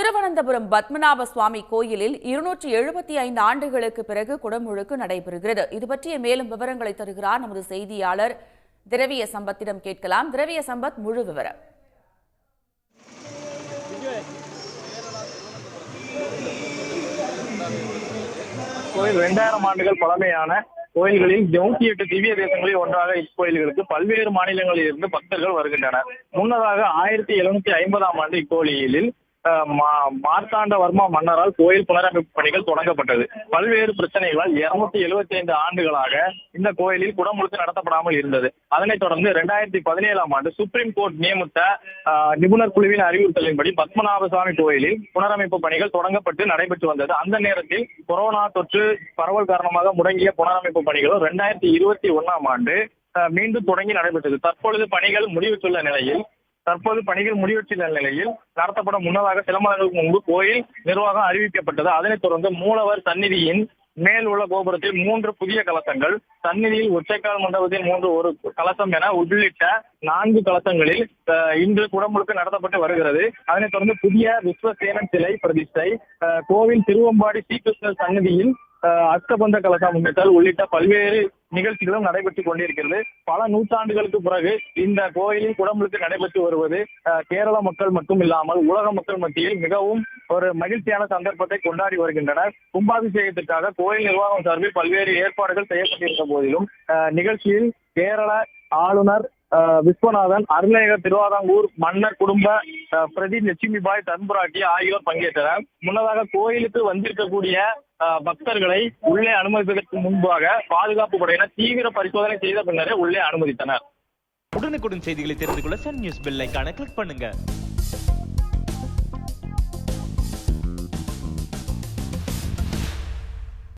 திருவனந்தபுரம் பத்மநாப சுவாமி கோயிலில் 275 ஆண்டுகளுக்கு பிறகு குடமுழுக்கு நடைபெறுகிறது. இது பற்றிய மேலும் விவரங்களை தருகிறார் நமது செய்தியாளர் திரவிய சம்பத்திடம் கேட்கலாம். திரவிய சம்பத், முழு விவரம். கோயில் 2000 ஆண்டுகள் பழமையான கோயில்களில் 108 திவ்ய தேசங்களில் ஒன்றாக இக்கோயில்களுக்கு பல்வேறு மாநிலங்களில் இருந்து பக்தர்கள் வருகின்றனர். முன்னதாக 1750ஆம் ஆண்டு இக்கோயிலில் மார்த்தாண்டவர்மா மன்னரால் கோயில் புனரமைப்பு பணிகள் தொடங்கப்பட்டது. பல்வேறு பிரச்சனைகளால் 275 ஆண்டுகளாக இந்த கோயிலில் குடமுழுக்கு நடத்தப்படாமல் இருந்தது. அதனைத் தொடர்ந்து 2017ஆம் ஆண்டு சுப்ரீம் கோர்ட் நியமித்த நிபுணர் குழுவின் அறிவுறுத்தலின்படி பத்மநாப சுவாமி கோயிலில் புனரமைப்பு பணிகள் தொடங்கப்பட்டு நடைபெற்று வந்தது. அந்த நேரத்தில் கொரோனா தொற்று பரவல் காரணமாக முடங்கிய புனரமைப்பு பணிகளும் 2021ஆம் ஆண்டு மீண்டும் தொடங்கி நடைபெற்றது. தற்பொழுது பணிகள் முடிவுற்றுள்ள நிலையில் நடத்தப்பட முன்னதாக சில மாதங்களுக்கு முன்பு கோயில் நிர்வாகம் அறிவிக்கப்பட்டது. அதனைத் தொடர்ந்து மூலவர் சந்நிதியின் மேல் உள்ள கோபுரத்தில் 3 புதிய கலசங்கள், சந்நிதியில் ஒற்றைக்கால் மண்டபத்தில் 3 ஒரு கலசம் என உள்ளிட்ட 4 கலசங்களில் இன்று குடமுழுக்கு நடத்தப்பட்டு வருகிறது. அதனைத் தொடர்ந்து புதிய விஸ்வசேனன் சிலை பிரதிஷ்டை, கோவில் திருவம்பாடி ஸ்ரீகிருஷ்ணர் சந்நிதியில் அஷ்டபந்த கலசம் அமைத்தல் உள்ளிட்ட பல்வேறு நிகழ்ச்சிகளும் நடைபெற்றுக் கொண்டிருக்கிறது. பல நூற்றாண்டுகளுக்கு பிறகு இந்த கோயிலில் குடமுழுக்கு நடைபெற்று வருவது கேரள மக்கள் மட்டும் இல்லாமல் உலக மக்கள் மத்தியில் மிகவும் ஒரு மகிழ்ச்சியான சந்தர்ப்பத்தை கொண்டாடி வருகின்றனர். கும்பாபிஷேகத்திற்காக கோயில் நிர்வாகம் சார்பில் பல்வேறு ஏற்பாடுகள் செய்யப்பட்டிருந்த போதிலும் நிகழ்ச்சியில் கேரள ஆளுநர் விஸ்வநாதன், அருள்நேயர் திருவாதாங்கூர் மன்னர் குடும்ப பிரதி லட்சுமிபாய் தன்புராட்டி ஆகியோர் பங்கேற்றனர். முன்னதாக கோயிலுக்கு வந்திருக்கக்கூடிய பக்தர்களை உள்ளே அனுமதிப்பதற்கு முன்பாக பாதுகாப்பு படையினர் தீவிர பரிசோதனை செய்த பின்னரே உள்ளே அனுமதித்தனர். உடனுக்குடன் செய்திகளை தெரிந்து கொள்ள சன் நியூஸ் பெல் ஐகானை கிளிக் பண்ணுங்க.